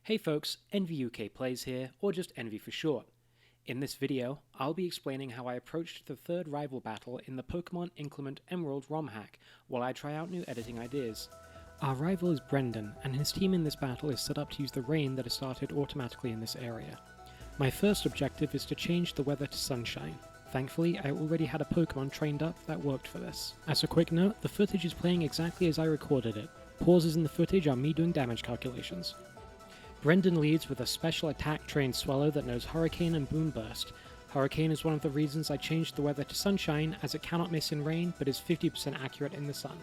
Hey folks, Envy UK Plays here, or just Envy for short. In this video, I'll be explaining how I approached the third rival battle in the Pokemon Inclement Emerald ROM hack, while I try out new editing ideas. Our rival is Brendan, and his team in this battle is set up to use the rain that is started automatically in this area. My first objective is to change the weather to sunshine. Thankfully, I already had a Pokemon trained up that worked for this. As a quick note, the footage is playing exactly as I recorded it. Pauses in the footage are me doing damage calculations. Brendan leads with a special attack-trained Swallow that knows Hurricane and Boom Burst. Hurricane is one of the reasons I changed the weather to sunshine, as it cannot miss in rain but is 50% accurate in the sun.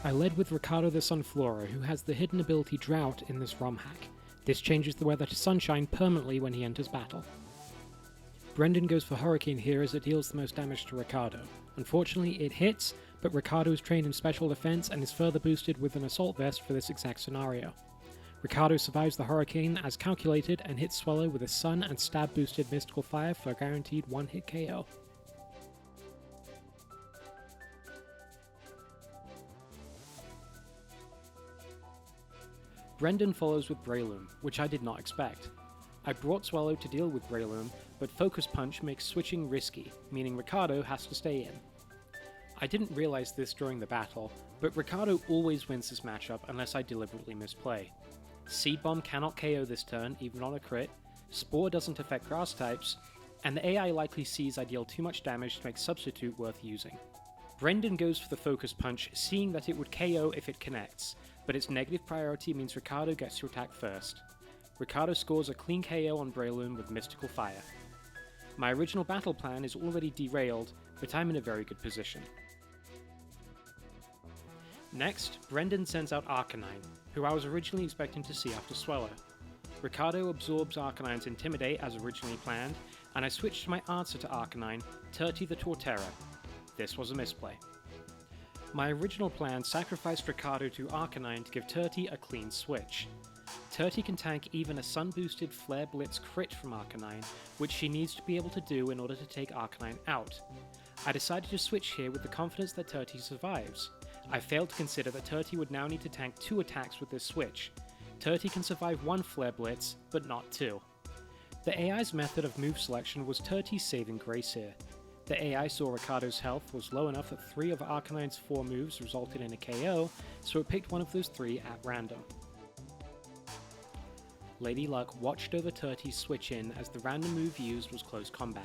I led with Ricardo the Sunflora, who has the hidden ability Drought in this ROM hack. This changes the weather to sunshine permanently when he enters battle. Brendan goes for Hurricane here as it deals the most damage to Ricardo. Unfortunately it hits, but Ricardo is trained in special defense and is further boosted with an Assault Vest for this exact scenario. Ricardo survives the Hurricane as calculated and hits Swallow with a Sun and Stab boosted Mystical Fire for a guaranteed one-hit KO. Brendan follows with Breloom, which I did not expect. I brought Swallow to deal with Breloom, but Focus Punch makes switching risky, meaning Ricardo has to stay in. I didn't realize this during the battle, but Ricardo always wins this matchup unless I deliberately misplay. Seed Bomb cannot KO this turn, even on a crit, Spore doesn't affect grass types, and the AI likely sees I deal too much damage to make Substitute worth using. Brendan goes for the Focus Punch, seeing that it would KO if it connects, but its negative priority means Ricardo gets to attack first. Ricardo scores a clean KO on Breloom with Mystical Fire. My original battle plan is already derailed, but I'm in a very good position. Next, Brendan sends out Arcanine, who I was originally expecting to see after Swallow. Ricardo absorbs Arcanine's Intimidate as originally planned, and I switched my answer to Arcanine, Turty the Torterra. This was a misplay. My original plan sacrificed Ricardo to Arcanine to give Turty a clean switch. Turty can tank even a sun-boosted Flare Blitz crit from Arcanine, which she needs to be able to do in order to take Arcanine out. I decided to switch here with the confidence that Turty survives. I failed to consider that Turty would now need to tank 2 attacks with this switch. Turty can survive 1 Flare Blitz, but not 2. The AI's method of move selection was Turty's saving grace here. The AI saw Ricardo's health was low enough that 3 of Arcanine's 4 moves resulted in a KO, so it picked one of those 3 at random. Lady Luck watched over Turty's switch in as the random move used was close combat.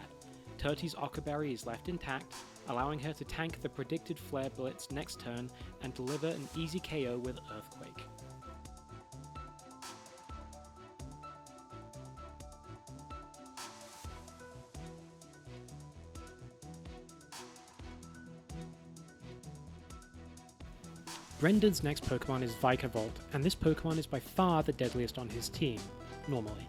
Turty's Ockerberry is left intact, allowing her to tank the predicted Flare Blitz next turn and deliver an easy KO with Earthquake. Brendan's next Pokemon is Vikavolt, and this Pokemon is by far the deadliest on his team, normally.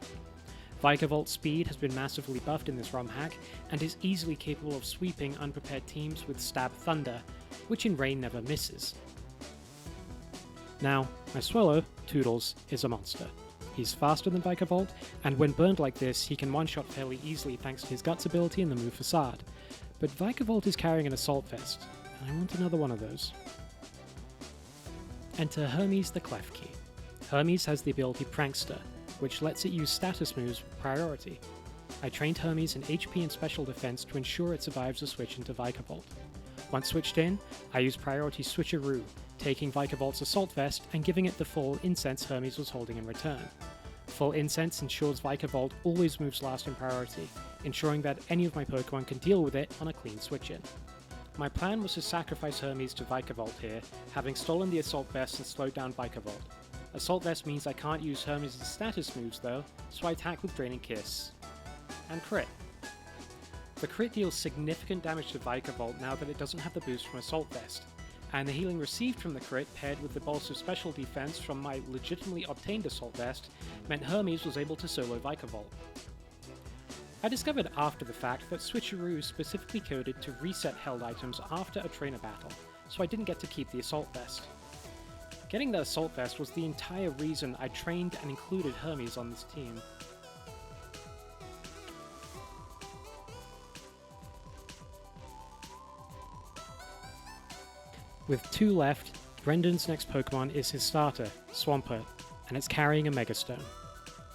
Vikavolt's speed has been massively buffed in this ROM hack, and is easily capable of sweeping unprepared teams with Stab Thunder, which in rain never misses. Now, my Swallow, Toodles, is a monster. He's faster than Vikavolt, and when burned like this, he can one-shot fairly easily thanks to his Guts ability and the move Facade. But Vikavolt is carrying an Assault Vest, and I want another one of those. Enter Hermes the Klefki. Hermes has the ability Prankster, which lets it use status moves with priority. I trained Hermes in HP and special defense to ensure it survives a switch into Vikavolt. Once switched in, I used priority Switcheroo, taking Vikavolt's Assault Vest and giving it the full Incense Hermes was holding in return. Full Incense ensures Vikavolt always moves last in priority, ensuring that any of my Pokemon can deal with it on a clean switch-in. My plan was to sacrifice Hermes to Vikavolt here, having stolen the Assault Vest and slowed down Vikavolt. Assault Vest means I can't use Hermes' status moves though, so I attack with Draining Kiss. And crit. The crit deals significant damage to Vikavolt now that it doesn't have the boost from Assault Vest, and the healing received from the crit paired with the bolster special defense from my legitimately obtained Assault Vest meant Hermes was able to solo Vikavolt. I discovered after the fact that Switcheroo is specifically coded to reset held items after a trainer battle, so I didn't get to keep the Assault Vest. Getting the Assault Vest was the entire reason I trained and included Hermes on this team. With 2 left, Brendan's next Pokemon is his starter, Swampert, and it's carrying a Megastone.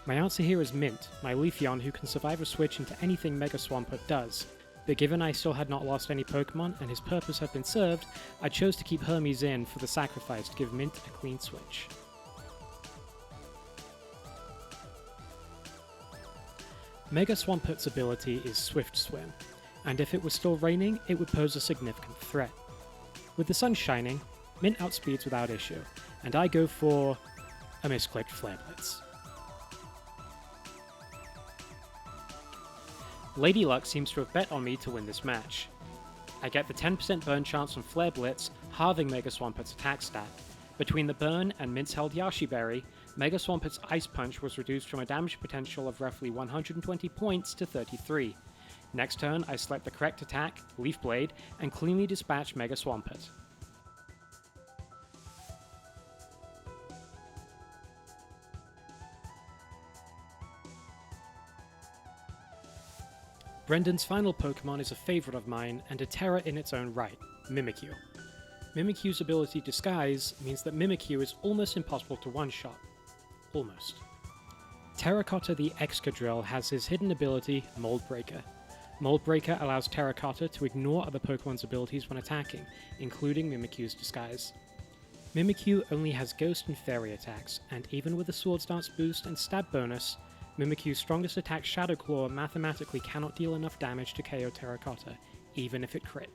My answer here is Mint, my Leafeon who can survive a switch into anything Mega Swampert does, but given I still had not lost any Pokemon and his purpose had been served, I chose to keep Hermes in for the sacrifice to give Mint a clean switch. Mega Swampert's ability is Swift Swim, and if it was still raining, it would pose a significant threat. With the sun shining, Mint outspeeds without issue, and I go for a misclicked Flare Blitz. Lady Luck seems to have bet on me to win this match. I get the 10% burn chance on Flare Blitz, halving Mega Swampert's attack stat. Between the burn and Mint's held Yashi Berry, Mega Swampert's Ice Punch was reduced from a damage potential of roughly 120 points to 33. Next turn, I select the correct attack, Leaf Blade, and cleanly dispatch Mega Swampert. Brendan's final Pokemon is a favourite of mine and a terror in its own right, Mimikyu. Mimikyu's ability Disguise means that Mimikyu is almost impossible to one-shot. Almost. Terracotta the Excadrill has his hidden ability, Mold Breaker. Mold Breaker allows Terracotta to ignore other Pokemon's abilities when attacking, including Mimikyu's Disguise. Mimikyu only has Ghost and Fairy attacks, and even with a Swords Dance boost and Stab bonus, Mimikyu's strongest attack Shadow Claw mathematically cannot deal enough damage to KO Terracotta, even if it crit.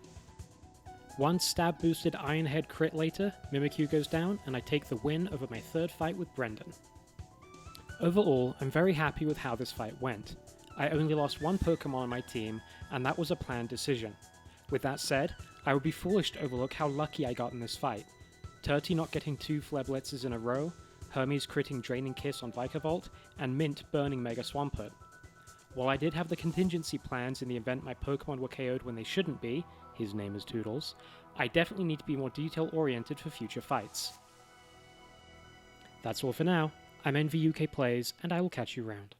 One stab boosted Iron Head crit later, Mimikyu goes down and I take the win over my third fight with Brendan. Overall, I'm very happy with how this fight went. I only lost one Pokemon on my team, and that was a planned decision. With that said, I would be foolish to overlook how lucky I got in this fight. Turty not getting 2 Flare Blitzes in a row, Hermes critting Draining Kiss on Vikavolt, and Mint burning Mega Swampert. While I did have the contingency plans in the event my Pokemon were KO'd when they shouldn't be, his name is Toodles, I definitely need to be more detail-oriented for future fights. That's all for now. I'm Envy UK Plays, and I will catch you round.